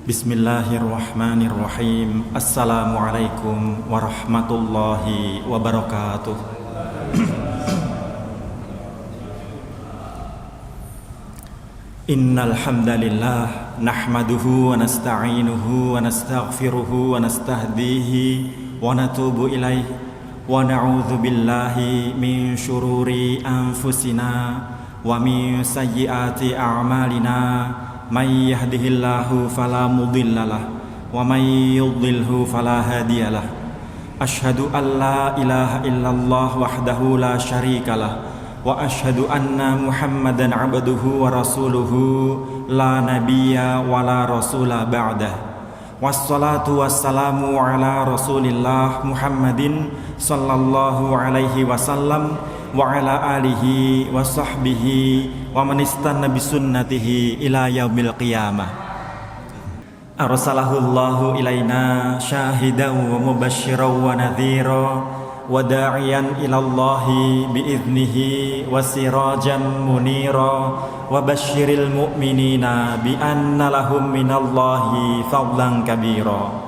Bismillahirrahmanirrahim. Assalamualaikum warahmatullahi wabarakatuh. Innal hamdalillah nahmaduhu wa nasta'inuhu wa nastaghfiruhu wa nastahdihi wa natubu ilaihi wa na'udzu billahi min syururi anfusina wa min sayyiati a'malina. May yahdihillahu fala mudhillalah wa may yudlilhu fala hadiyalah. Asyhadu an la ilaha illallah wahdahu la syarikalah wa asyhadu anna Muhammadan abduhu wa rasuluhu la nabiyya wa la rasula ba'dah. Wassalatu wassalamu ala Rasulillah Muhammadin sallallahu alaihi wasallam wa ala alihi wa sahbihi wa man istanna bisunnatihi ila yaumil qiyamah. Arsalahullahu ilaina syahidan wa mubasysyiran wa nadhira wa da'iyan ilallahi biiznihi wa sirajan munira wa basyiril mu'minina bi anna lahum minallahi fadlan kabira.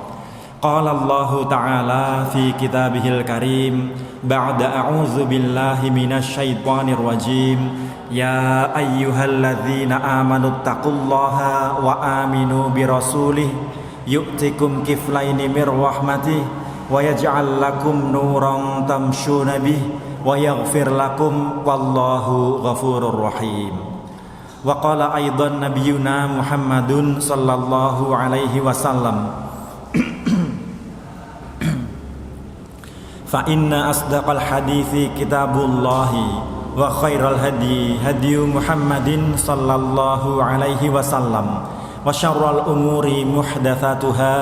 Qala Allahu ta'ala fi kitabihil karim ba'da a'udzu billahi minasy syaithanir rajim. Ya ayyuhalladzina amanu taqullaha wa aminu birasulih yu'tikum kiflaini mir rahmatih wa yaj'al lakum nuran tamshuna bih wa yaghfir lakum wallahu ghafurur rahim. Wa qala aidan nabiyuna Muhammadun sallallahu alaihi wasallam fa inna asdaqal hadithi kitabullahi wa khairal hadi hadiyu Muhammadin sallallahu alaihi wasallam wa syarrul umuri muhdatsatuha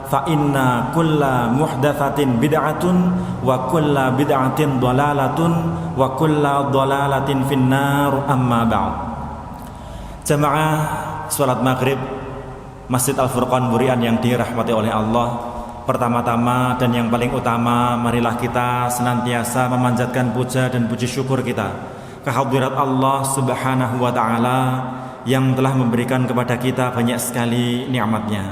fa inna kulla muhdatsatin bid'atun wa kulla bid'atin dhalalatun wa kulla dhalalatin finnar. Amma ba'd. Jamaah salat maghrib Masjid Al-Furqan Burian yang dirahmati oleh Allah, pertama-tama dan yang paling utama, marilah kita senantiasa memanjatkan puja dan puji syukur kita kehadirat Allah Subhanahu wa ta'ala yang telah memberikan kepada kita banyak sekali nikmatnya.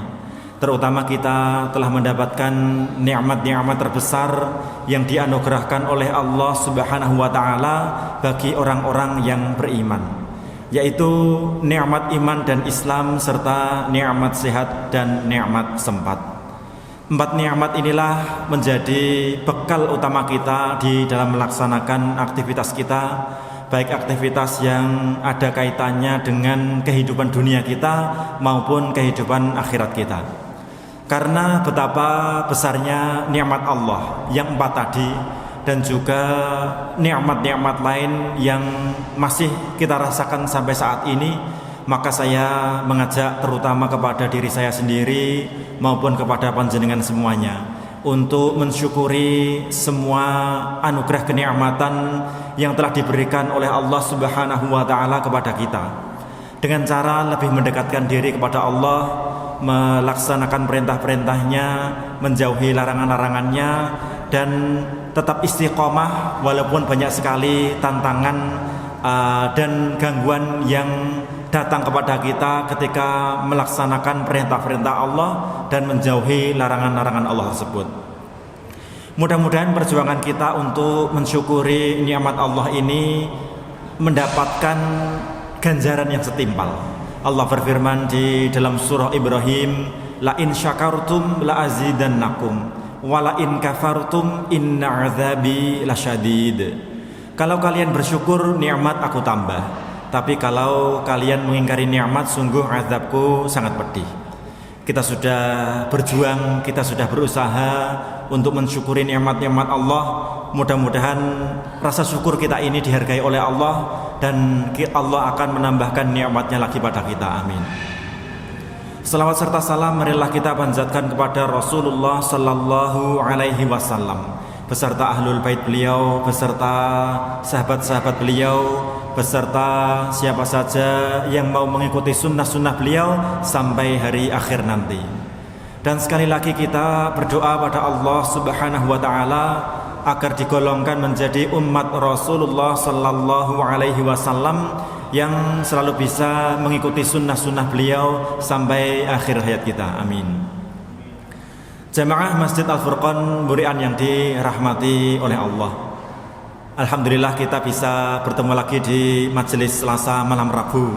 Terutama kita telah mendapatkan nikmat-nikmat terbesar yang dianugerahkan oleh Allah Subhanahu wa ta'ala bagi orang-orang yang beriman, yaitu nikmat iman dan Islam serta nikmat sehat dan nikmat sempat. 4 nikmat inilah menjadi bekal utama kita di dalam melaksanakan aktivitas kita, baik aktivitas yang ada kaitannya dengan kehidupan dunia kita maupun kehidupan akhirat kita. Karena betapa besarnya nikmat Allah yang 4 tadi dan juga nikmat-nikmat lain yang masih kita rasakan sampai saat ini, maka saya mengajak terutama kepada diri saya sendiri maupun kepada panjenengan semuanya untuk mensyukuri semua anugerah kenikmatan yang telah diberikan oleh Allah Subhanahu wa ta'ala kepada kita, dengan cara lebih mendekatkan diri kepada Allah, melaksanakan perintah-perintahnya, menjauhi larangan-larangannya, dan tetap istiqomah walaupun banyak sekali tantangan dan gangguan yang datang kepada kita ketika melaksanakan perintah-perintah Allah dan menjauhi larangan-larangan Allah tersebut. Mudah-mudahan perjuangan kita untuk mensyukuri nikmat Allah ini mendapatkan ganjaran yang setimpal. Allah berfirman di dalam surah Ibrahim, la in syakartum la azidannakum wa la in kafartum inna azabi lasyadid. Kalau kalian bersyukur, nikmat aku tambah, tapi kalau kalian mengingkari nikmat, sungguh azabku sangat pedih. Kita sudah berjuang, kita sudah berusaha untuk mensyukuri nikmat-nikmat Allah. Mudah-mudahan rasa syukur kita ini dihargai oleh Allah dan Allah akan menambahkan nikmatnya lagi pada kita. Amin. Selawat serta salam marilah kita panjatkan kepada Rasulullah sallallahu alaihi wasallam beserta ahlul bait beliau, beserta sahabat-sahabat beliau, beserta siapa saja yang mau mengikuti sunnah-sunnah beliau sampai hari akhir nanti. Dan sekali lagi kita berdoa pada Allah Subhanahu wa ta'ala agar digolongkan menjadi umat Rasulullah sallallahu alaihi wasallam yang selalu bisa mengikuti sunnah-sunnah beliau sampai akhir hayat kita. Amin. Jamaah Masjid Al-Furqan Burian yang dirahmati oleh Allah, alhamdulillah kita bisa bertemu lagi di majelis Selasa malam Rabu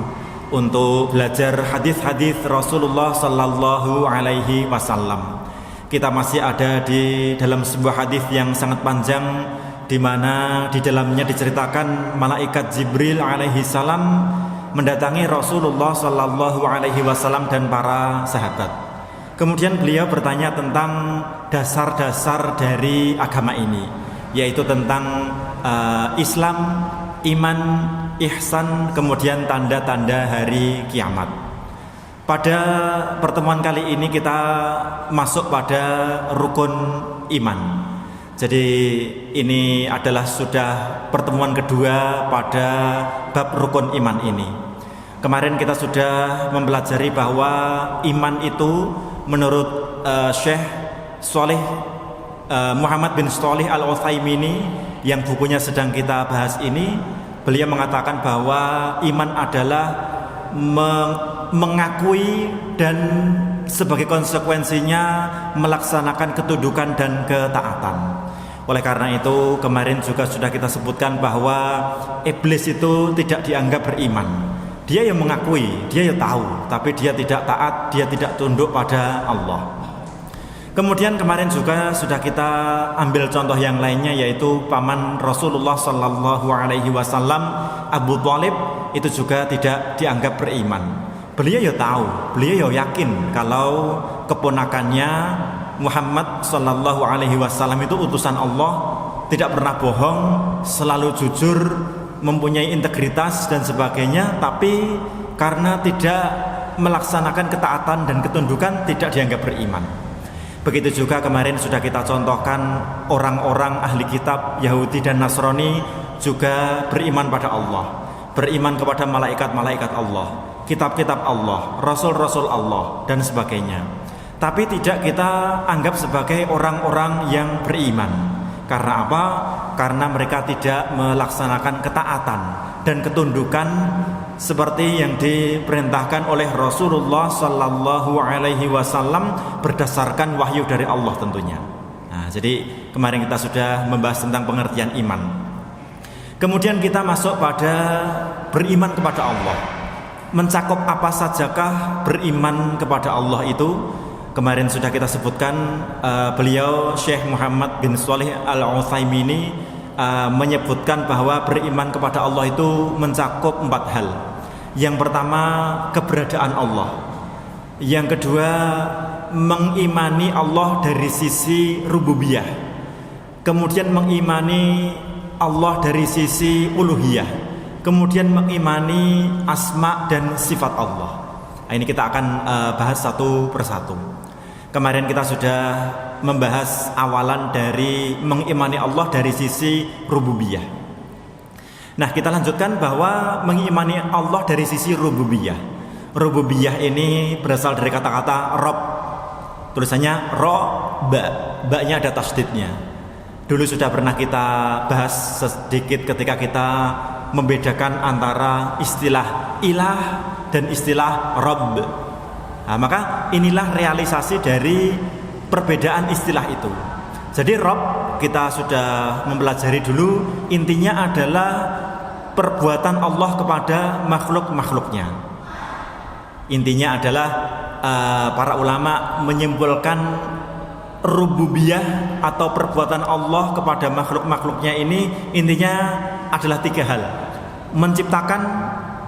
untuk belajar hadis-hadis Rasulullah Sallallahu Alaihi Wasallam. Kita masih ada di dalam sebuah hadis yang sangat panjang, di mana di dalamnya diceritakan malaikat Jibril alaihi salam mendatangi Rasulullah Sallallahu Alaihi Wasallam dan para sahabat. Kemudian beliau bertanya tentang dasar-dasar dari agama ini, yaitu tentang Islam, iman, ihsan, kemudian tanda-tanda hari kiamat. Pada pertemuan kali ini kita masuk pada rukun iman. Jadi ini adalah sudah pertemuan kedua pada bab rukun iman ini. Kemarin kita sudah mempelajari bahwa iman itu menurut Syekh Shalih Muhammad bin Shalih Al-Utsaimin yang bukunya sedang kita bahas ini, beliau mengatakan bahwa iman adalah mengakui dan sebagai konsekuensinya melaksanakan ketundukan dan ketaatan. Oleh karena itu kemarin juga sudah kita sebutkan bahwa iblis itu tidak dianggap beriman. Dia yang mengakui, dia yang tahu, tapi dia tidak taat, dia tidak tunduk pada Allah. Kemudian kemarin juga sudah kita ambil contoh yang lainnya, yaitu paman Rasulullah Sallallahu Alaihi Wasallam, Abu Thalib, itu juga tidak dianggap beriman. Beliau ya tahu, beliau ya yakin kalau keponakannya Muhammad Sallallahu Alaihi Wasallam itu utusan Allah, tidak pernah bohong, selalu jujur, mempunyai integritas dan sebagainya, tapi karena tidak melaksanakan ketaatan dan ketundukan tidak dianggap beriman. Begitu juga kemarin sudah kita contohkan orang-orang ahli kitab Yahudi dan Nasrani juga beriman pada Allah, beriman kepada malaikat-malaikat Allah, kitab-kitab Allah, rasul-rasul Allah dan sebagainya. Tapi tidak kita anggap sebagai orang-orang yang beriman. Karena apa? Karena mereka tidak melaksanakan ketaatan dan ketundukan seperti yang diperintahkan oleh Rasulullah Sallallahu Alaihi Wasallam berdasarkan wahyu dari Allah tentunya. Nah, jadi kemarin kita sudah membahas tentang pengertian iman. Kemudian kita masuk pada beriman kepada Allah. Mencakup apa sajakah beriman kepada Allah itu? Kemarin sudah kita sebutkan, beliau Syekh Muhammad bin Shalih Al-Utsaimin menyebutkan bahwa beriman kepada Allah itu mencakup 4 hal. Yang pertama, keberadaan Allah. Yang kedua, mengimani Allah dari sisi rububiyah. Kemudian mengimani Allah dari sisi uluhiyah. Kemudian mengimani asma dan sifat Allah. Nah, ini kita akan bahas satu persatu. Kemarin kita sudah membahas awalan dari mengimani Allah dari sisi rububiyah. Nah, kita lanjutkan bahwa mengimani Allah dari sisi rububiyah. Rububiyah ini berasal dari kata-kata Rob. Tulisannya Ro, Ba-nya ada tasdidnya. Dulu sudah pernah kita bahas sedikit ketika kita membedakan antara istilah ilah dan istilah Rob. Nah, maka inilah realisasi dari perbedaan istilah itu. Jadi Rob kita sudah mempelajari dulu, intinya adalah perbuatan Allah kepada makhluk-makhluknya. Intinya adalah para ulama menyimpulkan rububiyah atau perbuatan Allah kepada makhluk-makhluknya ini intinya adalah 3 hal: menciptakan,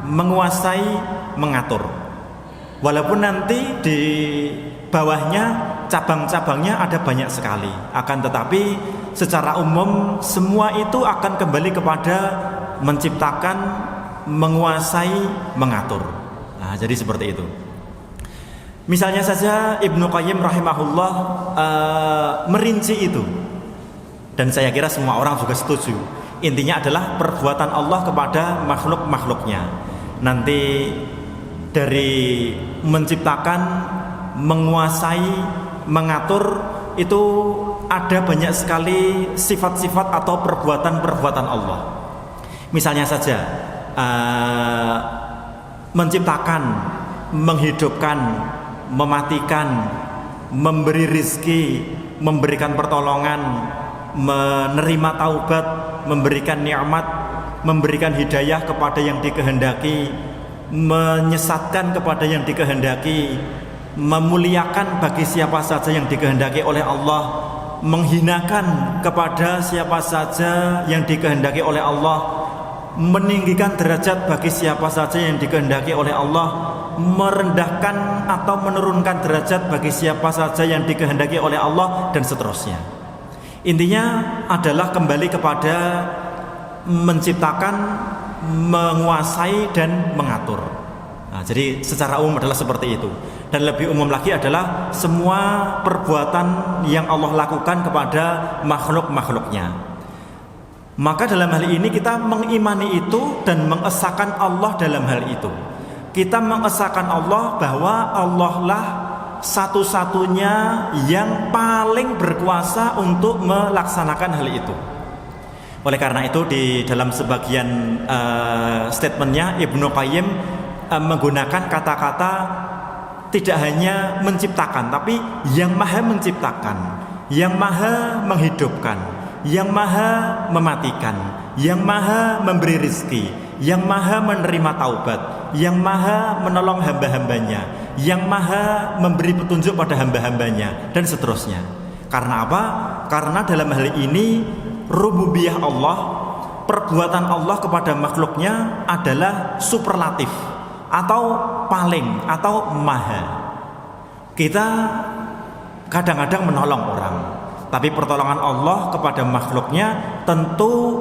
menguasai, mengatur. Walaupun nanti di bawahnya cabang-cabangnya ada banyak sekali, akan tetapi secara umum semua itu akan kembali kepada menciptakan, menguasai, mengatur. Nah, jadi seperti itu. Misalnya saja Ibnu Qayyim rahimahullah merinci itu, dan saya kira semua orang juga setuju. Intinya adalah perbuatan Allah kepada makhluk-makhluknya. Nanti dari menciptakan, menguasai, mengatur itu ada banyak sekali sifat-sifat atau perbuatan-perbuatan Allah. Misalnya saja menciptakan, menghidupkan, mematikan, memberi rizki, memberikan pertolongan, menerima taubat, memberikan nikmat, memberikan hidayah kepada yang dikehendaki, menyesatkan kepada yang dikehendaki, memuliakan bagi siapa saja yang dikehendaki oleh Allah, menghinakan kepada siapa saja yang dikehendaki oleh Allah, meninggikan derajat bagi siapa saja yang dikehendaki oleh Allah, merendahkan atau menurunkan derajat bagi siapa saja yang dikehendaki oleh Allah, dan seterusnya. Intinya adalah kembali kepada menciptakan, menguasai, dan mengatur. Nah, jadi secara umum adalah seperti itu. Dan lebih umum lagi adalah semua perbuatan yang Allah lakukan kepada makhluk-makhluknya. Maka dalam hal ini kita mengimani itu dan mengesahkan Allah dalam hal itu. Kita mengesahkan Allah bahwa Allah lah satu-satunya yang paling berkuasa untuk melaksanakan hal itu. Oleh karena itu di dalam sebagian statementnya Ibnu Qayyim menggunakan kata-kata tidak hanya menciptakan, tapi yang maha menciptakan, yang maha menghidupkan, yang maha mematikan, yang maha memberi rizki, yang maha menerima taubat, yang maha menolong hamba-hambanya, yang maha memberi petunjuk pada hamba-hambanya, dan seterusnya. Karena apa? Karena dalam hal ini rububiyah Allah, perbuatan Allah kepada makhluknya adalah superlatif atau paling atau maha. Kita kadang-kadang menolong orang, tapi pertolongan Allah kepada makhluknya tentu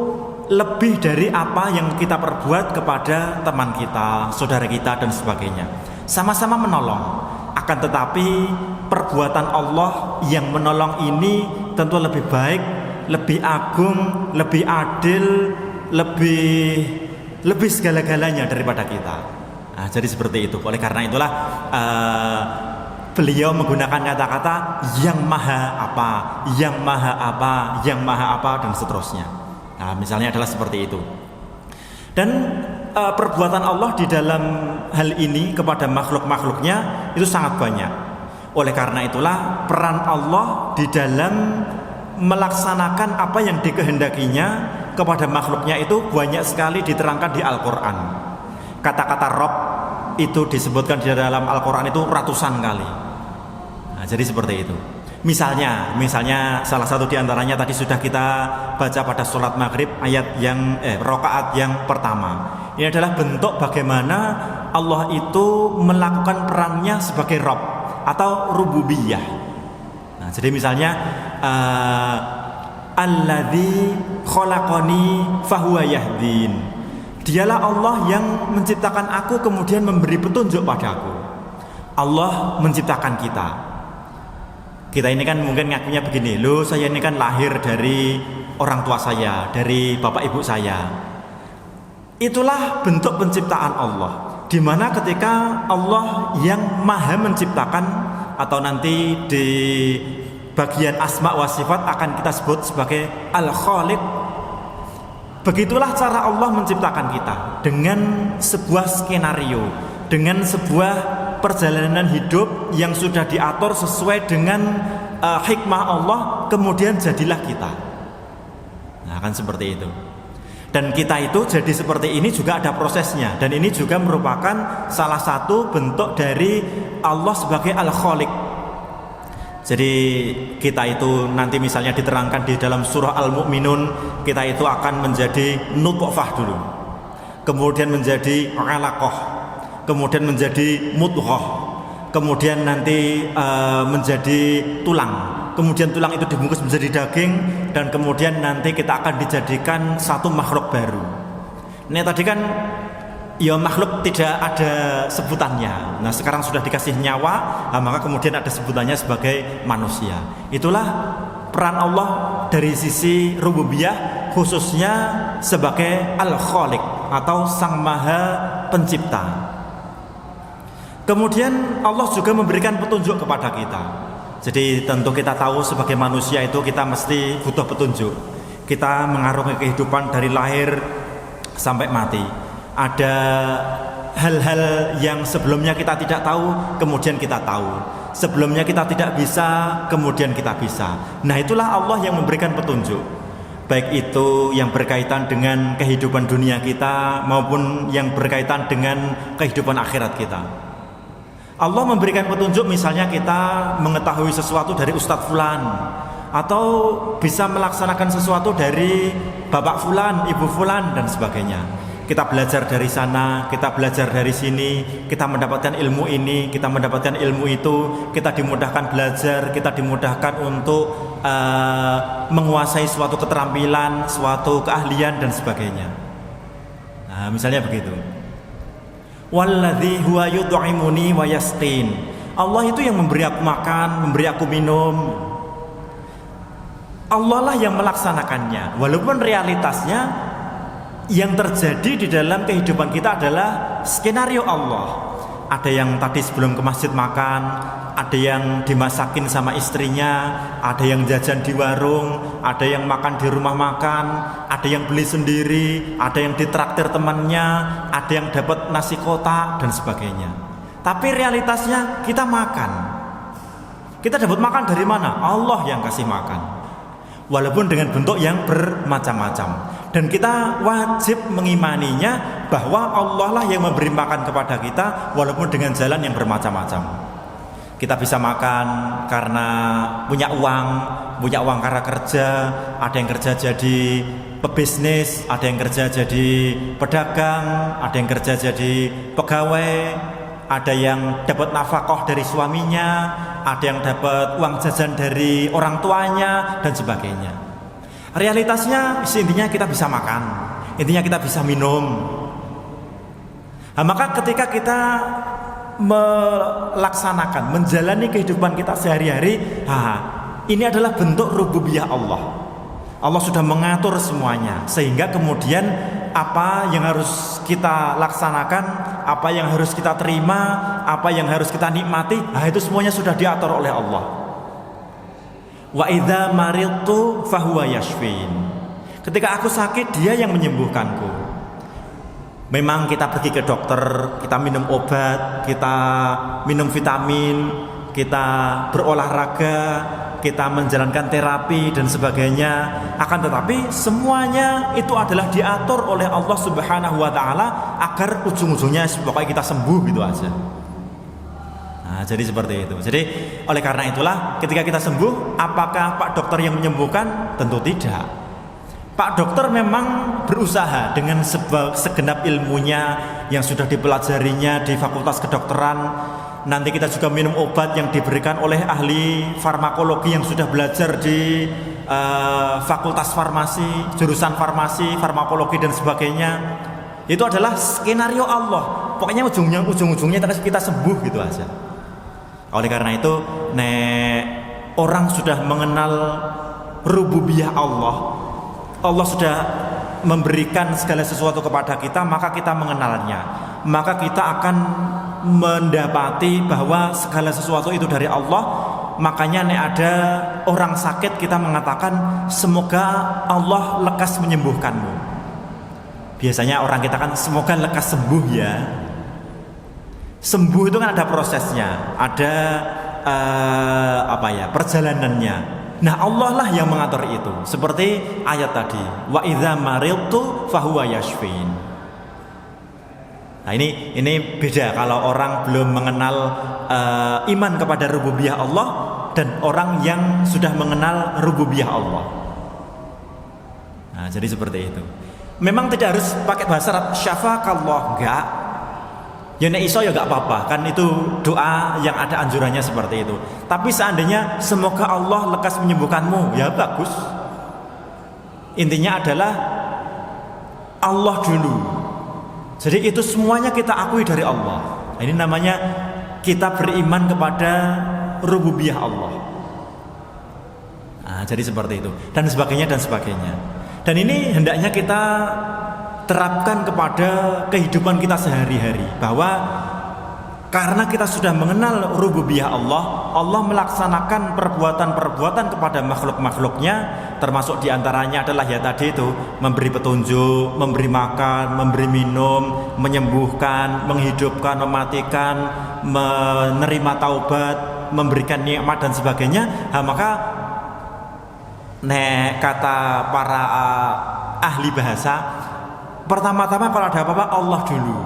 lebih dari apa yang kita perbuat kepada teman kita, saudara kita, dan sebagainya. Sama-sama menolong, akan tetapi perbuatan Allah yang menolong ini tentu lebih baik, lebih agung, lebih adil, lebih segala-galanya daripada kita. Nah, jadi seperti itu. Oleh karena itulah beliau menggunakan kata-kata yang maha apa, yang maha apa, yang maha apa, dan seterusnya. Nah, misalnya adalah seperti itu. Dan perbuatan Allah di dalam hal ini kepada makhluk-makhluknya itu sangat banyak. Oleh karena itulah peran Allah di dalam melaksanakan apa yang dikehendakinya kepada makhluknya itu banyak sekali diterangkan di Al-Quran. Kata-kata Rob itu disebutkan di dalam Al-Quran itu ratusan kali. Nah, jadi seperti itu. Misalnya salah satu diantaranya tadi sudah kita baca pada sholat maghrib ayat yang rakaat yang pertama. Ini adalah bentuk bagaimana Allah itu melakukan perannya sebagai Rob atau rububiyah. Nah, jadi misalnya alladzi khalaqani fahuwa yahdin. Dialah Allah yang menciptakan aku kemudian memberi petunjuk padaku. Allah menciptakan kita. Kita ini kan mungkin ngakunya begini, loh saya ini kan lahir dari orang tua saya, dari bapak ibu saya. Itulah bentuk penciptaan Allah, di mana ketika Allah yang maha menciptakan, atau nanti di bagian asma wa sifat akan kita sebut sebagai Al-Khaliq. Begitulah cara Allah menciptakan kita, dengan sebuah skenario, dengan sebuah perjalanan hidup yang sudah diatur sesuai dengan hikmah Allah, kemudian jadilah kita. Nah, kan seperti itu. Dan kita itu jadi seperti ini juga ada prosesnya, dan ini juga merupakan salah satu bentuk dari Allah sebagai Al-Khaliq. Jadi kita itu nanti misalnya diterangkan di dalam surah Al-Mu'minun, kita itu akan menjadi nutfah dulu, kemudian menjadi 'alaqah, kemudian menjadi mudghah, kemudian nanti menjadi tulang, kemudian tulang itu dibungkus menjadi daging, dan kemudian nanti kita akan dijadikan satu makhluk baru. Ini tadi kan ya makhluk tidak ada sebutannya. Nah, sekarang sudah dikasih nyawa, maka kemudian ada sebutannya sebagai manusia. Itulah peran Allah dari sisi rububiyah, khususnya sebagai Al-Khaliq atau Sang Maha Pencipta. Kemudian Allah juga memberikan petunjuk kepada kita. Jadi tentu kita tahu sebagai manusia itu kita mesti butuh petunjuk. Kita mengarungi kehidupan dari lahir sampai mati. Ada hal-hal yang sebelumnya kita tidak tahu, kemudian kita tahu. Sebelumnya kita tidak bisa, kemudian kita bisa. Nah, itulah Allah yang memberikan petunjuk. Baik itu yang berkaitan dengan kehidupan dunia kita maupun yang berkaitan dengan kehidupan akhirat kita. Allah memberikan petunjuk, misalnya kita mengetahui sesuatu dari Ustadz Fulan, atau bisa melaksanakan sesuatu dari Bapak Fulan, Ibu Fulan, dan sebagainya. Kita belajar dari sana, kita belajar dari sini, kita mendapatkan ilmu ini, kita mendapatkan ilmu itu, kita dimudahkan belajar, kita dimudahkan untuk menguasai suatu keterampilan, suatu keahlian, dan sebagainya. Nah, misalnya begitu. Walladzi huwa yut'imuni wa yasqin. Allah itu yang memberi aku makan, memberi aku minum. Allah lah yang melaksanakannya. Walaupun realitasnya yang terjadi di dalam kehidupan kita adalah skenario Allah. Ada yang tadi sebelum ke masjid makan, ada yang dimasakin sama istrinya, ada yang jajan di warung, ada yang makan di rumah makan, ada yang beli sendiri, ada yang ditraktir temannya, ada yang dapat nasi kotak, dan sebagainya. Tapi realitasnya kita makan. Kita dapat makan dari mana? Allah yang kasih makan. Walaupun dengan bentuk yang bermacam-macam. Dan kita wajib mengimaninya bahwa Allah lah yang memberi makan kepada kita, walaupun dengan jalan yang bermacam-macam. Kita bisa makan karena punya uang karena kerja. Ada yang kerja jadi pebisnis, ada yang kerja jadi pedagang, ada yang kerja jadi pegawai, ada yang dapat nafkah dari suaminya, ada yang dapat uang jajan dari orang tuanya, dan sebagainya. Realitasnya intinya kita bisa makan, intinya kita bisa minum. Nah, maka ketika kita melaksanakan, menjalani kehidupan kita sehari-hari, ini adalah bentuk rububiyah Allah. Allah sudah mengatur semuanya, sehingga kemudian apa yang harus kita laksanakan, apa yang harus kita terima, apa yang harus kita nikmati, itu semuanya sudah diatur oleh Allah. Wa idza maridtu fahuwa yashfin. Ketika aku sakit, Dia yang menyembuhkanku. Memang kita pergi ke dokter, kita minum obat, kita minum vitamin, kita berolahraga, kita menjalankan terapi dan sebagainya. Akan tetapi semuanya itu adalah diatur oleh Allah Subhanahu wa taala agar ujung-ujungnya pokoknya kita sembuh gitu aja. Nah, jadi seperti itu. Jadi oleh karena itulah ketika kita sembuh, apakah Pak Dokter yang menyembuhkan? Tentu tidak. Pak Dokter memang berusaha dengan segenap ilmunya yang sudah dipelajarinya di Fakultas Kedokteran. Nanti kita juga minum obat yang diberikan oleh ahli farmakologi yang sudah belajar di Fakultas Farmasi, jurusan farmasi, farmakologi, dan sebagainya. Itu adalah skenario Allah. Pokoknya ujung-ujungnya kita sembuh gitu aja. Oleh karena itu, orang sudah mengenal rububiyah Allah, Allah sudah memberikan segala sesuatu kepada kita, maka kita mengenalnya, maka kita akan mendapati bahwa segala sesuatu itu dari Allah. Makanya ada orang sakit, kita mengatakan semoga Allah lekas menyembuhkanmu. Biasanya orang kita kan semoga lekas sembuh ya. Sembuh itu kan ada prosesnya, ada perjalanannya. Nah, Allah lah yang mengatur itu. Seperti ayat tadi, wa idza maridtu fahuwa yashfin. Nah, ini beda kalau orang belum mengenal iman kepada rububiyah Allah dan orang yang sudah mengenal rububiyah Allah. Nah, jadi seperti itu. Memang tidak harus pakai bahasa Arab syafakallah, enggak. Ya nek iso ya enggak apa-apa, kan itu doa yang ada anjurannya seperti itu. Tapi seandainya semoga Allah lekas menyembuhkanmu, ya bagus. Intinya adalah Allah dulu. Jadi itu semuanya kita akui dari Allah. Ini namanya kita beriman kepada rububiyah Allah. Nah, jadi seperti itu dan sebagainya dan sebagainya. Dan ini hendaknya kita terapkan kepada kehidupan kita sehari-hari, bahwa karena kita sudah mengenal rububiyah Allah, Allah melaksanakan perbuatan-perbuatan kepada makhluk-makhluknya termasuk diantaranya adalah ya tadi itu memberi petunjuk, memberi makan, memberi minum, menyembuhkan, menghidupkan, mematikan, menerima taubat, memberikan nikmat dan sebagainya. Maka kata para ahli bahasa, pertama-tama kalau ada apa-apa Allah dulu.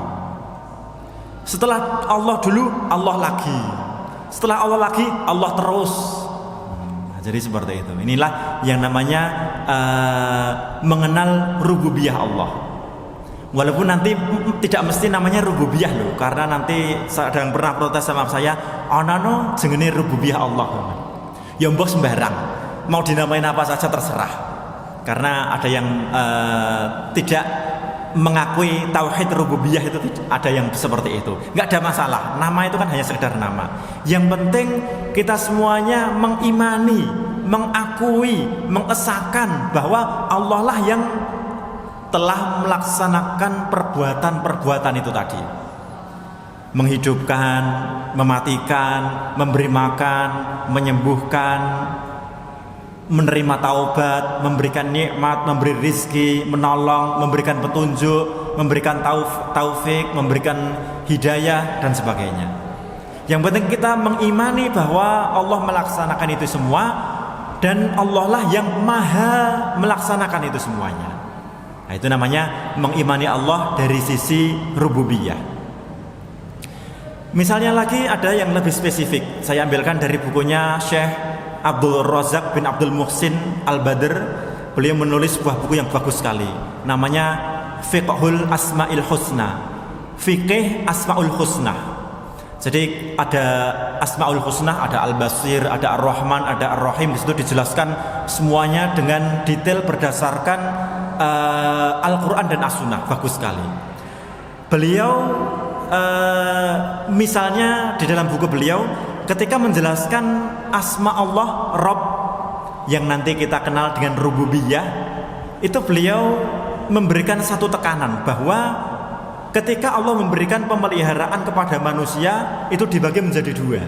Setelah Allah dulu, Allah lagi. Setelah Allah lagi, Allah terus. Jadi seperti itu. Inilah yang namanya mengenal rububiyah Allah. Walaupun nanti tidak mesti namanya rububiyah loh, karena nanti ada yang pernah protes sama saya, "Ono jenenge rububiyah Allah." Ya mbok sembarang, mau dinamain apa saja terserah. Karena ada yang tidak mengakui tauhid rububiyah itu, ada yang seperti itu. Nggak ada masalah, nama itu kan hanya sekedar nama. Yang penting kita semuanya mengimani, mengakui, mengesahkan bahwa Allah lah yang telah melaksanakan perbuatan-perbuatan itu tadi. Menghidupkan, mematikan, memberi makan, menyembuhkan, menerima taubat, memberikan nikmat, memberi rizki, menolong, memberikan petunjuk, memberikan taufik, memberikan hidayah dan sebagainya. Yang penting kita mengimani bahwa Allah melaksanakan itu semua, dan Allah lah yang maha melaksanakan itu semuanya. Nah, itu namanya mengimani Allah dari sisi rububiyah. Misalnya lagi ada yang lebih spesifik, saya ambilkan dari bukunya Syekh Abdul Razak bin Abdul Muhsin Al-Badr. Beliau menulis sebuah buku yang bagus sekali, namanya Fiqhul Asma'il Husna, Fiqih Asma'ul Husna. Jadi ada Asma'ul Husna, ada Al-Basir, ada Ar-Rahman, ada Ar-Rahim. Di situ dijelaskan semuanya dengan detail berdasarkan Al-Quran dan As-Sunnah. Bagus sekali. Beliau misalnya di dalam buku beliau, ketika menjelaskan asma Allah Rabb yang nanti kita kenal dengan rububiyah, itu beliau memberikan satu tekanan bahwa ketika Allah memberikan pemeliharaan kepada manusia, itu dibagi menjadi dua.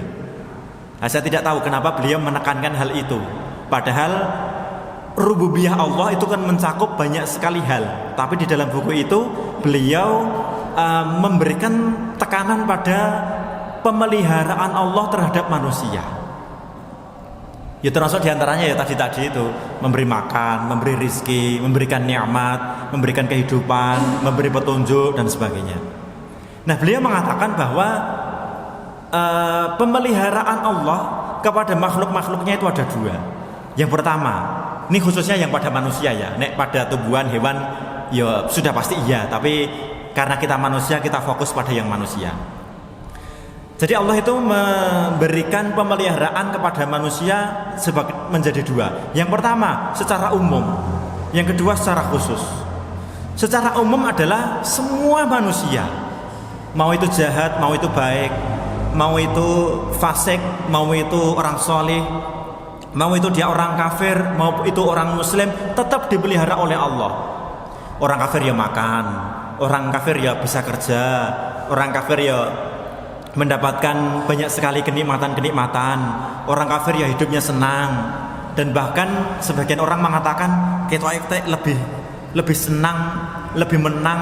Nah, saya tidak tahu kenapa beliau menekankan hal itu, padahal rububiyah Allah itu kan mencakup banyak sekali hal. Tapi di dalam buku itu beliau memberikan tekanan pada pemeliharaan Allah terhadap manusia. Ya termasuk diantaranya ya tadi itu, memberi makan, memberi rizki, memberikan nikmat, memberikan kehidupan, memberi petunjuk dan sebagainya. Nah, beliau mengatakan bahwa pemeliharaan Allah kepada makhluk-makhluknya itu ada dua. Yang pertama, ini khususnya yang pada manusia ya. Nek pada tumbuhan, hewan ya sudah pasti iya, tapi karena kita manusia, kita fokus pada yang manusia. Jadi Allah itu memberikan pemeliharaan kepada manusia menjadi dua. Yang pertama secara umum, yang kedua secara khusus. Secara umum adalah semua manusia, mau itu jahat, mau itu baik, mau itu fasik, mau itu orang soleh, mau itu dia orang kafir, mau itu orang muslim, tetap dipelihara oleh Allah. Orang kafir ya makan, orang kafir ya bisa kerja, orang kafir ya mendapatkan banyak sekali kenikmatan-kenikmatan. Orang kafir ya hidupnya senang. Dan bahkan sebagian orang mengatakan kita lebih senang, lebih menang,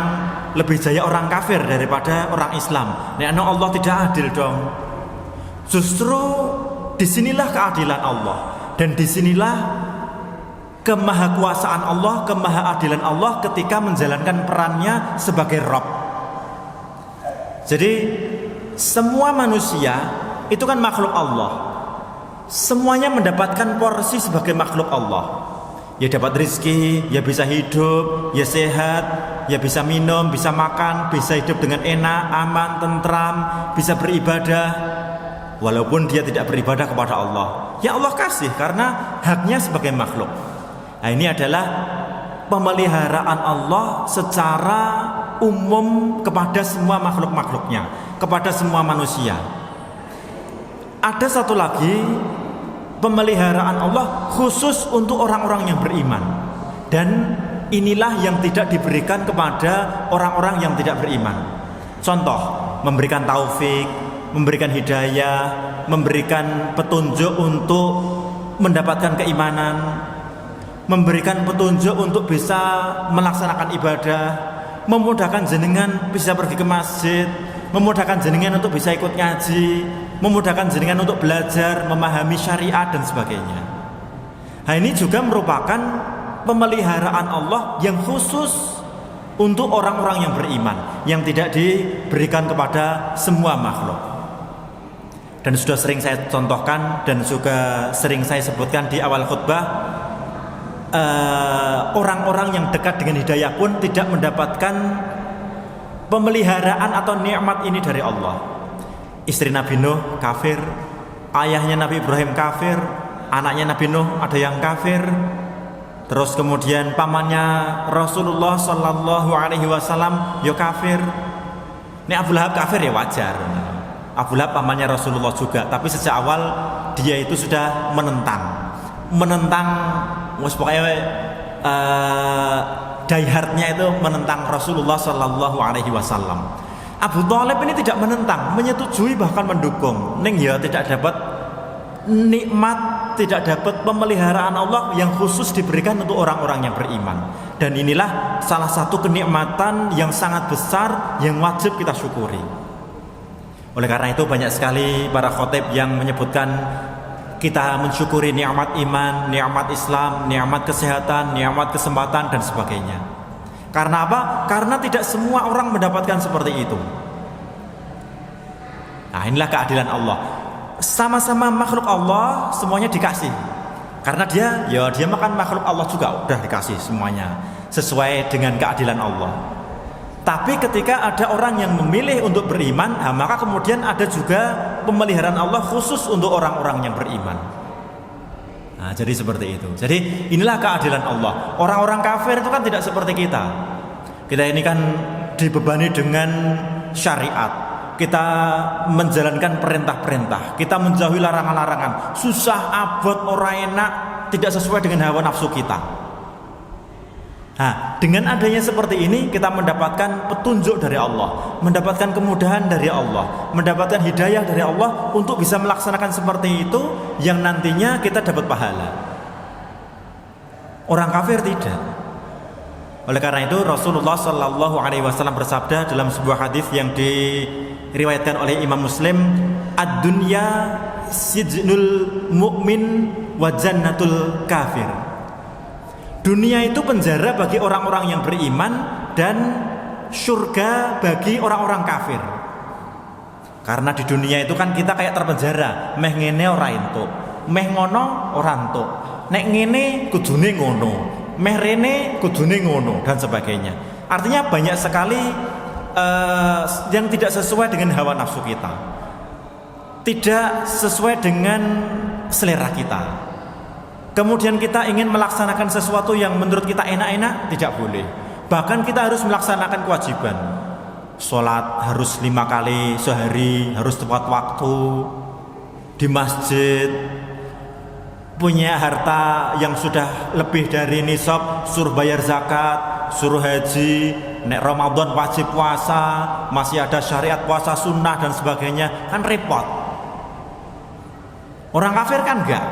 lebih jaya orang kafir daripada orang Islam. Nah, Allah tidak adil dong. Justru disinilah keadilan Allah, dan disinilah kemahakuasaan Allah, kemahaadilan Allah ketika menjalankan perannya sebagai Rabb. Jadi semua manusia itu kan makhluk Allah. Semuanya mendapatkan porsi sebagai makhluk Allah. Ya dapat rizki, ya bisa hidup, ya sehat, ya bisa minum, bisa makan, bisa hidup dengan enak, aman, tentram, bisa beribadah. Walaupun dia tidak beribadah kepada Allah, ya Allah kasih karena haknya sebagai makhluk. Nah, ini adalah pemeliharaan Allah secara umum kepada semua makhluk-makhluknya, kepada semua manusia. Ada satu lagi pemeliharaan Allah khusus untuk orang-orang yang beriman, dan inilah yang tidak diberikan kepada orang-orang yang tidak beriman. Contoh, memberikan taufik, memberikan hidayah, memberikan petunjuk untuk mendapatkan keimanan, memberikan petunjuk untuk bisa melaksanakan ibadah, memudahkan jenengan bisa pergi ke masjid, memudahkan jenengan untuk bisa ikut ngaji, memudahkan jenengan untuk belajar, memahami syariat dan sebagainya. Nah, ini juga merupakan pemeliharaan Allah yang khusus untuk orang-orang yang beriman, yang tidak diberikan kepada semua makhluk. Dan sudah sering saya contohkan dan juga sering saya sebutkan di awal khutbah, orang-orang yang dekat dengan hidayah pun tidak mendapatkan pemeliharaan atau nikmat ini dari Allah. Istri Nabi Nuh kafir, ayahnya Nabi Ibrahim kafir, anaknya Nabi Nuh ada yang kafir. Terus kemudian pamannya Rasulullah Sallallahu Alaihi Wasallam yo kafir. Ini Abu Lahab kafir ya wajar. Abu Lahab pamannya Rasulullah juga, tapi sejak awal dia itu sudah menentang, pokoknya diehardnya itu menentang Rasulullah Sallallahu Alaihi Wasallam. Abu Thalib ini tidak menentang, menyetujui bahkan mendukung. Neng ya tidak dapat nikmat, tidak dapat pemeliharaan Allah yang khusus diberikan untuk orang-orang yang beriman. Dan inilah salah satu kenikmatan yang sangat besar yang wajib kita syukuri. Oleh karena itu banyak sekali para khotib yang menyebutkan kita mensyukuri nikmat iman, nikmat Islam, nikmat kesehatan, nikmat kesempatan dan sebagainya. Karena apa? Karena tidak semua orang mendapatkan seperti itu. Nah, inilah keadilan Allah. Sama-sama makhluk Allah semuanya dikasih. Karena dia makan makhluk Allah juga, udah dikasih semuanya sesuai dengan keadilan Allah. Tapi ketika ada orang yang memilih untuk beriman, maka kemudian ada juga pemeliharaan Allah khusus untuk orang-orang yang beriman. Nah, jadi seperti itu. Jadi inilah keadilan Allah. Orang-orang kafir itu kan tidak seperti kita. Kita ini kan dibebani dengan syariat. Kita menjalankan perintah-perintah, kita menjauhi larangan-larangan, susah, abot, ora enak, tidak sesuai dengan hawa nafsu kita. Nah, dengan adanya seperti ini kita mendapatkan petunjuk dari Allah, mendapatkan kemudahan dari Allah, mendapatkan hidayah dari Allah untuk bisa melaksanakan seperti itu yang nantinya kita dapat pahala. Orang kafir tidak. Oleh karena itu Rasulullah Sallallahu Alaihi Wasallam bersabda dalam sebuah hadis yang diriwayatkan oleh Imam Muslim, ad-dunya sijnul mu'min wa jannatul kafir. Dunia itu penjara bagi orang-orang yang beriman dan surga bagi orang-orang kafir. Karena di dunia itu kan kita kayak terpenjara, meh ngene ora entuk, meh ngono ora entuk, nek ngene kudune ngono, meh rene kudune ngono dan sebagainya. Artinya banyak sekali yang tidak sesuai dengan hawa nafsu kita, tidak sesuai dengan selera kita. Kemudian kita ingin melaksanakan sesuatu yang menurut kita enak-enak, tidak boleh. Bahkan kita harus melaksanakan kewajiban. Sholat harus 5 kali sehari, harus tepat waktu, di masjid. Punya harta yang sudah lebih dari nisab, suruh bayar zakat, suruh haji. Nek Ramadan wajib puasa, masih ada syariat puasa sunnah dan sebagainya, kan repot. Orang kafir kan enggak.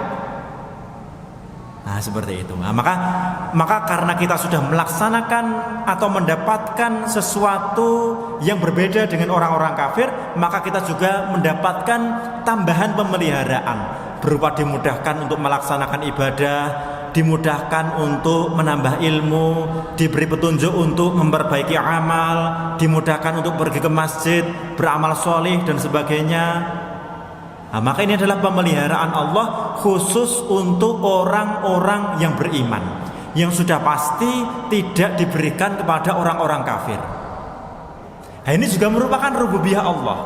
Nah, seperti itu. Nah, maka karena kita sudah melaksanakan atau mendapatkan sesuatu yang berbeda dengan orang-orang kafir, maka kita juga mendapatkan tambahan pemeliharaan berupa dimudahkan untuk melaksanakan ibadah, dimudahkan untuk menambah ilmu, diberi petunjuk untuk memperbaiki amal, dimudahkan untuk pergi ke masjid, beramal soleh dan sebagainya. Nah, maka ini adalah pemeliharaan Allah khusus untuk orang-orang yang beriman, yang sudah pasti tidak diberikan kepada orang-orang kafir. Nah, ini juga merupakan rububiyah Allah.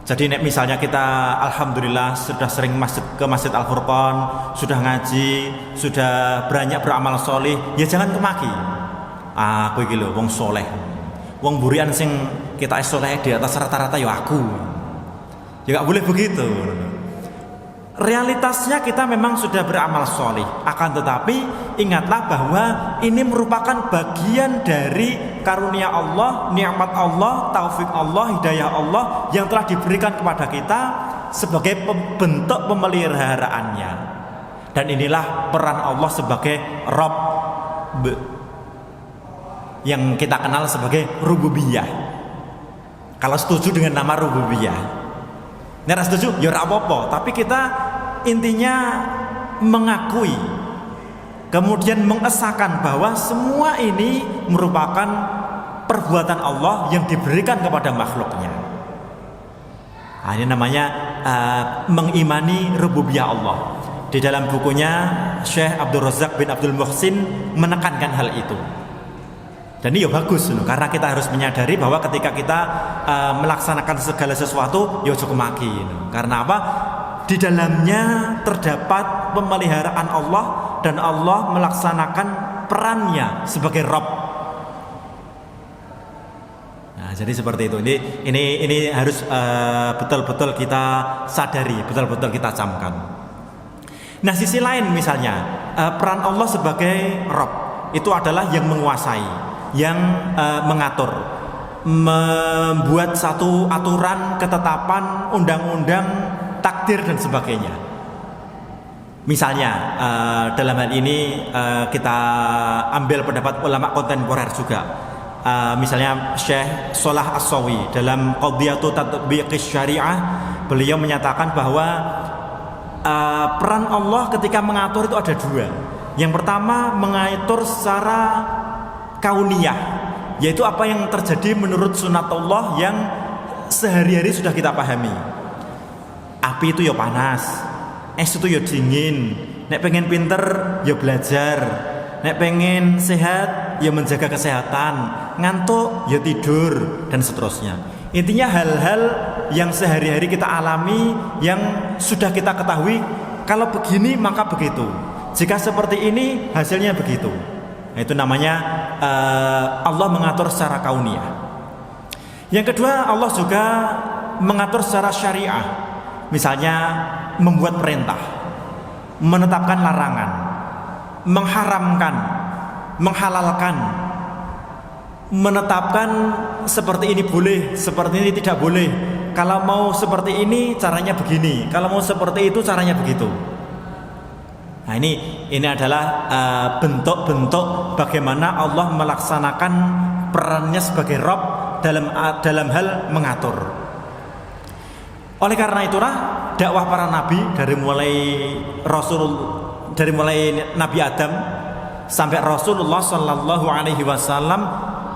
Jadi misalnya kita alhamdulillah sudah sering ke Masjid Al-Furqan, sudah ngaji, sudah banyak beramal soleh, ya jangan kemaki. Aku iki lho wong soleh. Wong burian sing kita soleh di atas rata-rata ya aku. Ya gak boleh begitu. Realitasnya kita memang sudah beramal soleh, akan tetapi ingatlah bahwa ini merupakan bagian dari karunia Allah, nikmat Allah, taufik Allah, hidayah Allah yang telah diberikan kepada kita sebagai bentuk pemeliharaannya. Dan inilah peran Allah sebagai Rabb, yang kita kenal sebagai rububiyah. Kalau setuju dengan nama rububiyah, nek setuju ya ora apa-apa, tapi kita intinya mengakui, kemudian mengesahkan bahwa semua ini merupakan perbuatan Allah yang diberikan kepada makhluknya. Nah, ini namanya mengimani rububiyah Allah. Di dalam bukunya Syekh Abdul Razak bin Abdul Muhsin menekankan hal itu. Dan ini ya bagus, karena kita harus menyadari bahwa ketika kita melaksanakan segala sesuatu, ya cukup maki. Karena apa? Di dalamnya terdapat pemeliharaan Allah, dan Allah melaksanakan perannya sebagai Rabb. Nah, jadi seperti itu. Ini harus betul-betul kita sadari, betul-betul kita camkan. Nah, sisi lain misalnya peran Allah sebagai Rabb itu adalah yang menguasai, yang mengatur, membuat satu aturan, ketetapan, undang-undang, takdir dan sebagainya. Misalnya dalam hal ini kita ambil pendapat ulama kontemporer juga. Misalnya Syekh Shalah As-Sawi dalam Qadhiyatu Tatbiqis Syariah, beliau menyatakan bahwa peran Allah ketika mengatur itu ada dua. Yang pertama mengatur secara kauniyah, yaitu apa yang terjadi menurut sunatullah yang sehari-hari sudah kita pahami. Api itu ya panas, es itu ya dingin. Nek pengen pinter ya belajar, nek pengen sehat ya menjaga kesehatan, ngantuk ya tidur, dan seterusnya. Intinya hal-hal yang sehari-hari kita alami, yang sudah kita ketahui, kalau begini maka begitu, jika seperti ini hasilnya begitu. Nah, itu namanya Allah mengatur secara kauniyah. Yang kedua, Allah juga mengatur secara syariah. Misalnya membuat perintah, menetapkan larangan, mengharamkan, menghalalkan, menetapkan seperti ini boleh, seperti ini tidak boleh. Kalau mau seperti ini caranya begini, kalau mau seperti itu caranya begitu. Nah, ini adalah bentuk-bentuk bagaimana Allah melaksanakan perannya sebagai Rabb dalam hal mengatur. Oleh karena itulah dakwah para nabi dari mulai Nabi Adam sampai Rasulullah Shallallahu Alaihi Wasallam,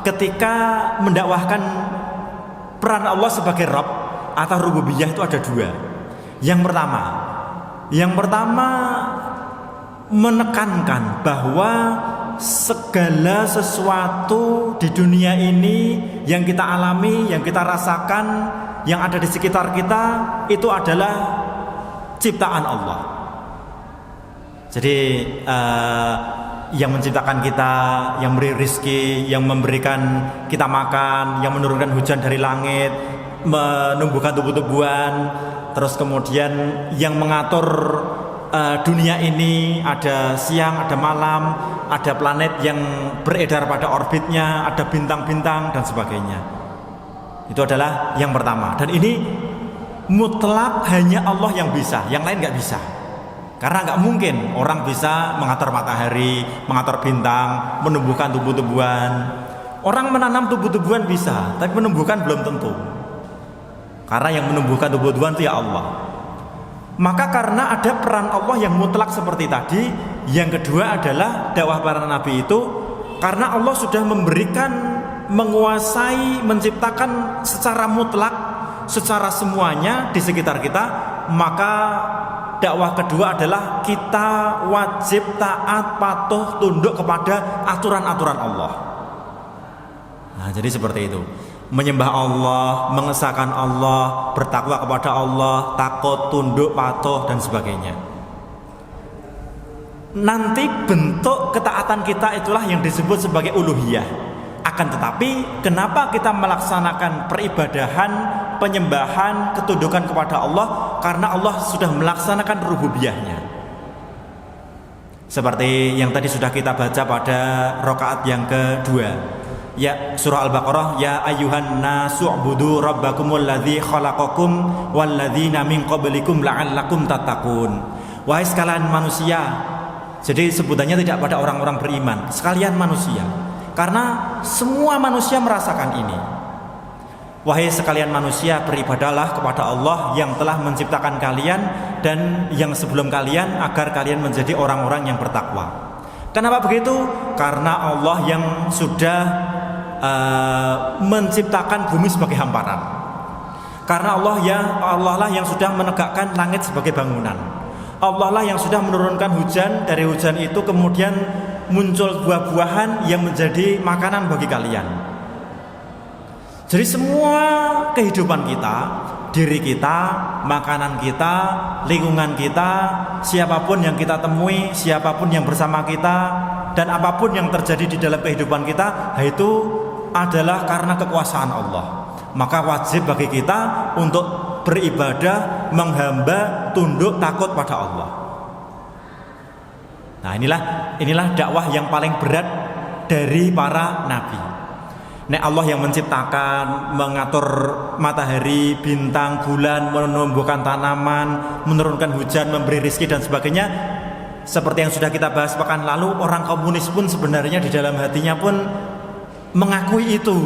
ketika mendakwahkan peran Allah sebagai Rabb atau rububiyah itu ada dua. Yang pertama menekankan bahwa segala sesuatu di dunia ini yang kita alami, yang kita rasakan, yang ada di sekitar kita itu adalah ciptaan Allah. Jadi yang menciptakan kita, yang memberi rizki, yang memberikan kita makan, yang menurunkan hujan dari langit, menumbuhkan tumbuh-tumbuhan, terus kemudian yang mengatur dunia ini, ada siang, ada malam, ada planet yang beredar pada orbitnya, ada bintang-bintang dan sebagainya. Itu adalah yang pertama. Dan ini mutlak hanya Allah yang bisa, yang lain nggak bisa. Karena nggak mungkin orang bisa mengatur matahari, mengatur bintang, menumbuhkan tumbuh-tumbuhan. Orang menanam tumbuh-tumbuhan bisa, tapi menumbuhkan belum tentu. Karena yang menumbuhkan tumbuh-tumbuhan itu ya Allah. Maka karena ada peran Allah yang mutlak seperti tadi, yang kedua adalah dakwah para nabi itu karena Allah sudah memberikan, menguasai, menciptakan secara mutlak, secara semuanya di sekitar kita, maka dakwah kedua adalah kita wajib taat, patuh, tunduk kepada aturan-aturan Allah. Nah, jadi seperti itu. Menyembah Allah, mengesahkan Allah, bertakwa kepada Allah, takut, tunduk, patuh dan sebagainya. Nanti bentuk ketaatan kita itulah yang disebut sebagai uluhiyah. Akan tetapi kenapa kita melaksanakan peribadahan, penyembahan, ketundukan kepada Allah? Karena Allah sudah melaksanakan rububiyahnya. Seperti yang tadi sudah kita baca pada rakaat yang kedua. Ya, surah Al-Baqarah, ya ayyuhan nasu ubudu rabbakumul ladzi khalaqakum wal ladzina min qablikum la'allakum tattaqun. wahai sekalian manusia. Jadi sebutannya tidak pada orang-orang beriman, sekalian manusia. Karena semua manusia merasakan ini. Wahai sekalian manusia, beribadahlah kepada Allah yang telah menciptakan kalian dan yang sebelum kalian, agar kalian menjadi orang-orang yang bertakwa. Kenapa begitu? Karena Allah yang sudah menciptakan bumi sebagai hamparan. Karena Allah lah yang sudah menegakkan langit sebagai bangunan. Allah lah yang sudah menurunkan hujan. Dari hujan itu kemudian muncul buah-buahan yang menjadi makanan bagi kalian. Jadi semua kehidupan kita, diri kita, makanan kita, lingkungan kita, siapapun yang kita temui, siapapun yang bersama kita, dan apapun yang terjadi di dalam kehidupan kita, itu adalah karena kekuasaan Allah. Maka wajib bagi kita untuk beribadah, menghamba, tunduk, takut pada Allah. Nah, inilah dakwah yang paling berat dari para nabi. Nek Allah yang menciptakan, mengatur matahari, bintang, bulan, menumbuhkan tanaman, menurunkan hujan, memberi rezeki dan sebagainya. Seperti yang sudah kita bahas pekan lalu, orang komunis pun sebenarnya di dalam hatinya pun mengakui itu.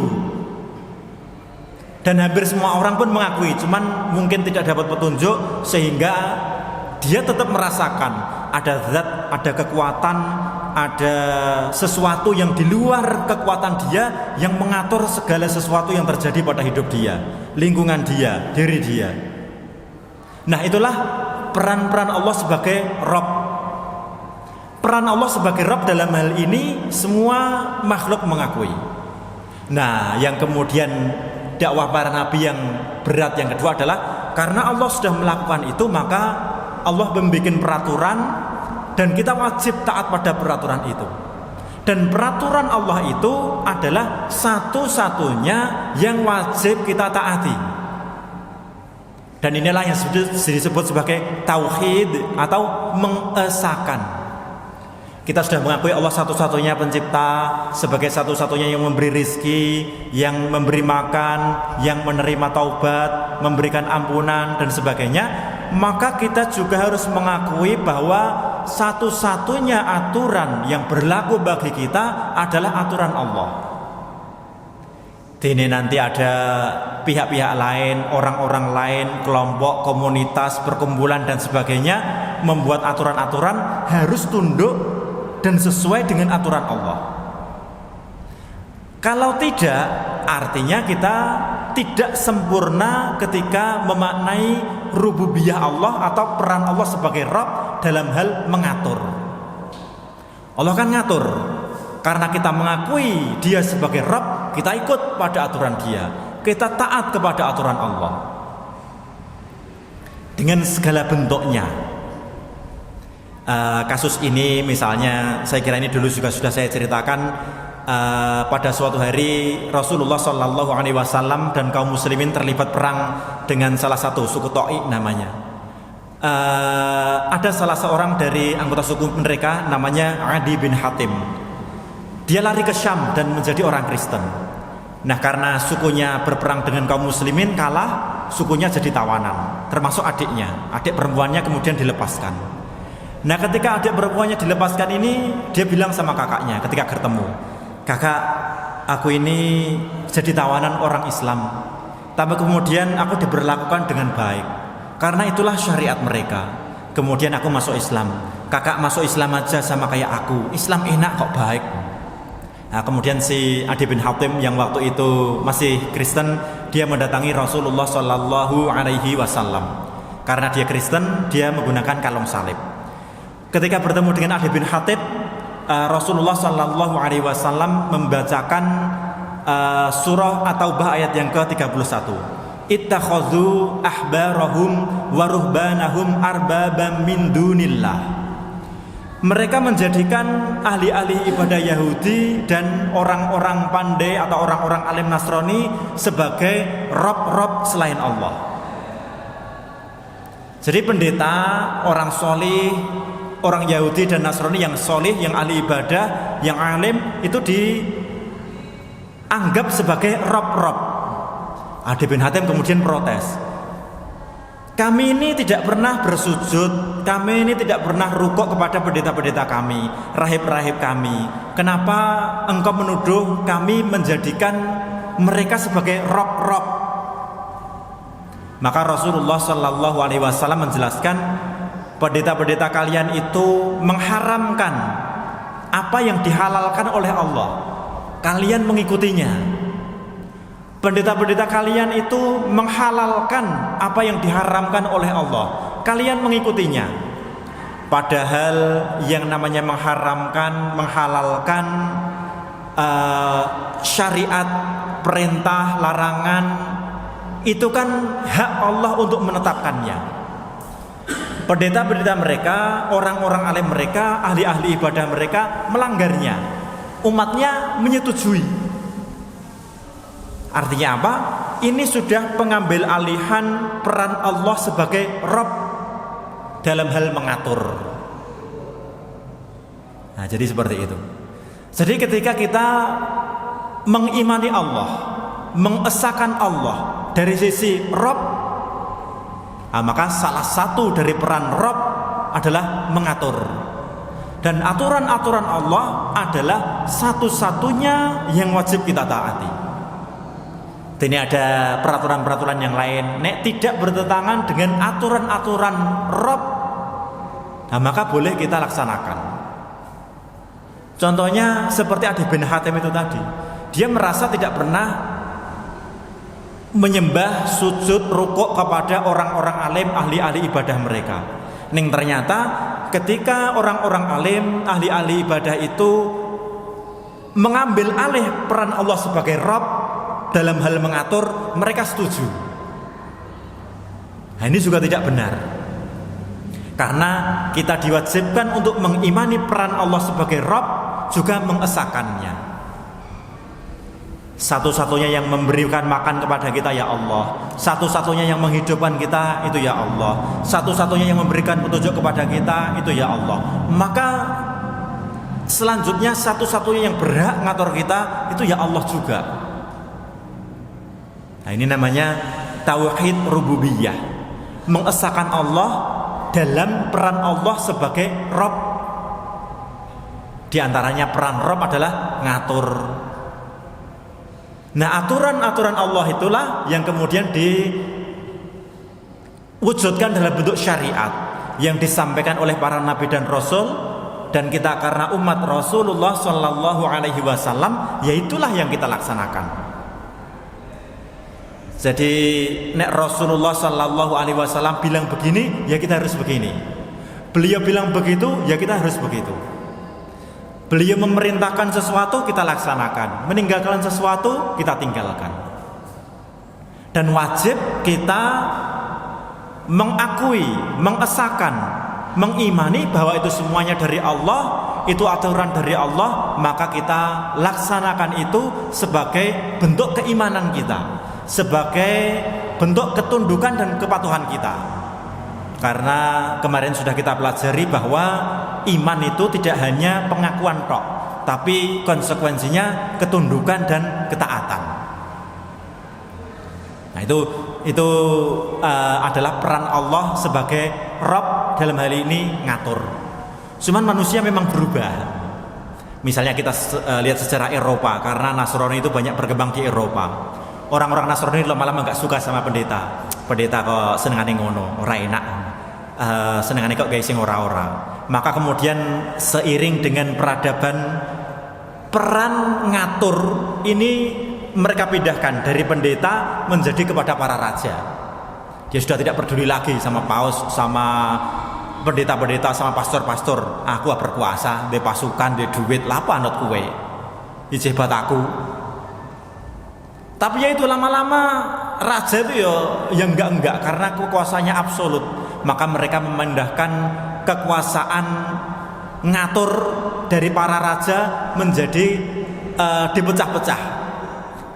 Dan hampir semua orang pun mengakui, cuman mungkin tidak dapat petunjuk, sehingga dia tetap merasakan ada zat, ada kekuatan, ada sesuatu yang di luar kekuatan dia yang mengatur segala sesuatu yang terjadi pada hidup dia, lingkungan dia, diri dia. Nah, itulah peran-peran Allah sebagai Rabb. Peran Allah sebagai Rabb dalam hal ini semua makhluk mengakui. Nah, yang kemudian dakwah para nabi yang berat yang kedua adalah karena Allah sudah melakukan itu, maka Allah membuat peraturan dan kita wajib taat pada peraturan itu. Dan peraturan Allah itu adalah satu-satunya yang wajib kita taati. Dan inilah yang disebut sebagai tauhid atau mengesahkan. Kita sudah mengakui Allah satu-satunya pencipta, sebagai satu-satunya yang memberi rizki, yang memberi makan, yang menerima taubat, memberikan ampunan dan sebagainya. Maka kita juga harus mengakui bahwa satu-satunya aturan yang berlaku bagi kita adalah aturan Allah. Ini nanti ada pihak-pihak lain, orang-orang lain, kelompok, komunitas, perkumpulan dan sebagainya membuat aturan-aturan harus tunduk dan sesuai dengan aturan Allah. Kalau tidak, artinya kita tidak sempurna ketika memaknai rububiyah Allah atau peran Allah sebagai Rabb dalam hal mengatur. Allah kan ngatur. Karena kita mengakui Dia sebagai Rabb, kita ikut pada aturan Dia. Kita taat kepada aturan Allah dengan segala bentuknya. Kasus ini misalnya, saya kira ini dulu juga sudah saya ceritakan. Pada suatu hari Rasulullah Shallallahu Alaihi Wasallam dan kaum muslimin terlibat perang dengan salah satu suku Ta'i namanya. Ada salah seorang dari anggota suku mereka namanya Adi bin Hatim. Dia lari ke Syam dan menjadi orang Kristen. Nah, karena sukunya berperang dengan kaum muslimin kalah, sukunya jadi tawanan, termasuk adiknya. Adik perempuannya kemudian dilepaskan. Nah, ketika adik perempuannya dilepaskan ini, dia bilang sama kakaknya ketika ketemu, "Kakak, aku ini jadi tawanan orang Islam, tapi kemudian aku diberlakukan dengan baik. Karena itulah syariat mereka. Kemudian aku masuk Islam. Kakak masuk Islam aja sama kayak aku. Islam enak kok, baik." Nah, kemudian si Adi bin Hatim yang waktu itu masih Kristen, dia mendatangi Rasulullah Shallallahu Alaihi Wasallam. Karena dia Kristen, dia menggunakan kalung salib. Ketika bertemu dengan Adi bin Hatim, Rasulullah Shallallahu Alaihi Wasallam membacakan surah At-Taubah ayat yang ke-31. Ittakhadhu ahbarahum wa ruhbanahum arbabam min dunillah. Mereka menjadikan ahli-ahli ibadah Yahudi dan orang-orang pandai atau orang-orang alim Nasrani sebagai rob-rob selain Allah. Jadi pendeta, orang solih, orang Yahudi dan Nasrani yang solih, yang ahli ibadah, yang alim, itu dianggap sebagai rob-rob. Adi bin Hatim kemudian protes. Kami ini tidak pernah bersujud, kami ini tidak pernah rukuk kepada pendeta-pendeta kami, rahib-rahib kami. Kenapa engkau menuduh kami menjadikan mereka sebagai rob-rob? Maka Rasulullah Shallallahu Alaihi Wasallam menjelaskan, pendeta-pendeta kalian itu mengharamkan apa yang dihalalkan oleh Allah, kalian mengikutinya. Pendeta-pendeta kalian itu menghalalkan apa yang diharamkan oleh Allah, kalian mengikutinya. Padahal yang namanya mengharamkan, menghalalkan syariat, perintah, larangan, itu kan hak Allah untuk menetapkannya. Pendeta-pendeta mereka, orang-orang alim mereka, ahli-ahli ibadah mereka melanggarnya, umatnya menyetujui. Artinya apa? Ini sudah pengambil alihan peran Allah sebagai Rabb dalam hal mengatur. Nah, jadi seperti itu. Jadi ketika kita mengimani Allah, mengesahkan Allah dari sisi Rabb, nah, maka salah satu dari peran Rabb adalah mengatur. Dan aturan-aturan Allah adalah satu-satunya yang wajib kita taati. Ini ada peraturan-peraturan yang lain, nek tidak bertentangan dengan aturan-aturan Rabb, nah maka boleh kita laksanakan. Contohnya seperti Adi bin Hatim itu tadi, dia merasa tidak pernah menyembah, sujud, rukuk kepada orang-orang alim, ahli-ahli ibadah mereka. Ning ternyata ketika orang-orang alim, ahli-ahli ibadah itu mengambil alih peran Allah sebagai Rabb dalam hal mengatur, mereka setuju. Nah, ini juga tidak benar, karena kita diwajibkan untuk mengimani peran Allah sebagai Rabb, juga mengesahkannya. Satu-satunya yang memberikan makan kepada kita ya Allah, satu-satunya yang menghidupkan kita itu ya Allah, satu-satunya yang memberikan petunjuk kepada kita itu ya Allah. Maka selanjutnya satu-satunya yang berhak ngatur kita itu ya Allah juga. Nah, ini namanya tauhid rububiyah, mengesahkan Allah dalam peran Allah sebagai Rabb. Di antaranya peran Rabb adalah ngatur. Nah, aturan-aturan Allah itulah yang kemudian diwujudkan dalam bentuk syariat yang disampaikan oleh para nabi dan rasul, dan kita karena umat Rasulullah Shallallahu Alaihi Wasallam, yaitulah yang kita laksanakan. Jadi nek Rasulullah Shallallahu Alaihi Wasallam bilang begini, ya kita harus begini. Beliau bilang begitu, ya kita harus begitu. Beliau memerintahkan sesuatu, kita laksanakan. Meninggalkan sesuatu, kita tinggalkan. Dan wajib kita mengakui, mengesahkan, mengimani bahwa itu semuanya dari Allah, itu aturan dari Allah, maka kita laksanakan itu sebagai bentuk keimanan kita, sebagai bentuk ketundukan dan kepatuhan kita. Karena kemarin sudah kita pelajari bahwa iman itu tidak hanya pengakuan tok, tapi konsekuensinya ketundukan dan ketaatan. Nah, itu adalah peran Allah sebagai Rabb dalam hal ini ngatur. Cuman manusia memang berubah. Misalnya kita lihat sejarah Eropa, karena Nasrani itu banyak berkembang di Eropa. Orang-orang Nasrani lama-lama nggak suka sama pendeta. Pendeta kok senengane ngono, ora enak. Senengane kok guys sing ora-ora. Maka kemudian seiring dengan peradaban, peran ngatur ini mereka pindahkan dari pendeta menjadi kepada para raja. Dia sudah tidak peduli lagi sama paus, sama pendeta-pendeta, sama pastor-pastor. Aku berkuasa, de pasukan, de duit, lah apa anut kowe? Ijebat aku. Tapi ya itu lama-lama raja itu ya enggak, karena kekuasaannya absolut. Maka mereka memindahkan kekuasaan ngatur dari para raja menjadi dipecah-pecah.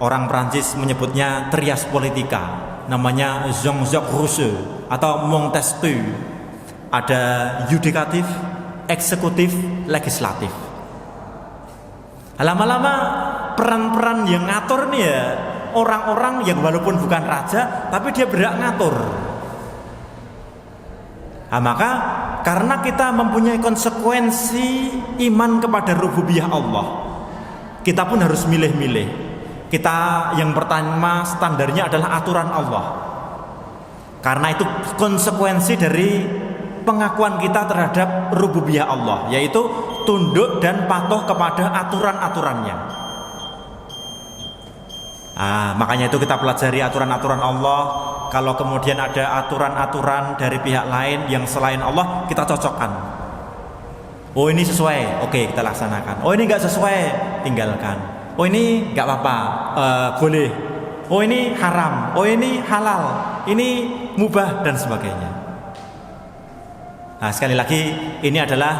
Orang Prancis menyebutnya trias politika, namanya Jean-Jacques Rousseau atau Montesquieu. Ada yudikatif, eksekutif, legislatif. Lama-lama peran-peran yang ngatur nih ya orang-orang yang walaupun bukan raja tapi dia berhak ngatur. Nah, maka karena kita mempunyai konsekuensi iman kepada rububiyah Allah, kita pun harus milih-milih. Kita yang pertama standarnya adalah aturan Allah. Karena itu konsekuensi dari pengakuan kita terhadap rububiyah Allah, yaitu tunduk dan patuh kepada aturan-aturannya. Makanya itu kita pelajari aturan-aturan Allah. Kalau kemudian ada aturan-aturan dari pihak lain yang selain Allah, kita cocokkan. Oh ini sesuai, oke kita laksanakan. Oh ini nggak sesuai, tinggalkan. Oh ini nggak apa-apa, boleh. Oh ini haram, oh ini halal, ini mubah dan sebagainya. Nah sekali lagi ini adalah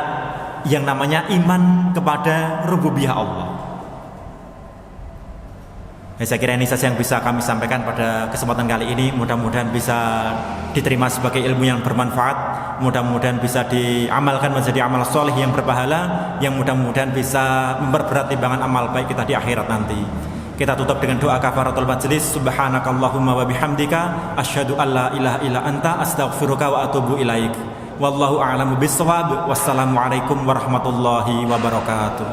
yang namanya iman kepada rububiyah Allah. Saya kira ini saja yang bisa kami sampaikan pada kesempatan kali ini. Mudah-mudahan bisa diterima sebagai ilmu yang bermanfaat. Mudah-mudahan bisa diamalkan menjadi amal soleh yang berpahala, yang mudah-mudahan bisa memperberat timbangan amal baik kita di akhirat nanti. Kita tutup dengan doa kafaratul majlis. Subhanakallahumma wa bihamdika asyhadu an la ilaha illa anta astaghfiruka wa atubu ilaik. Wallahu a'lamu bissawab. Wassalamualaikum warahmatullahi wabarakatuh.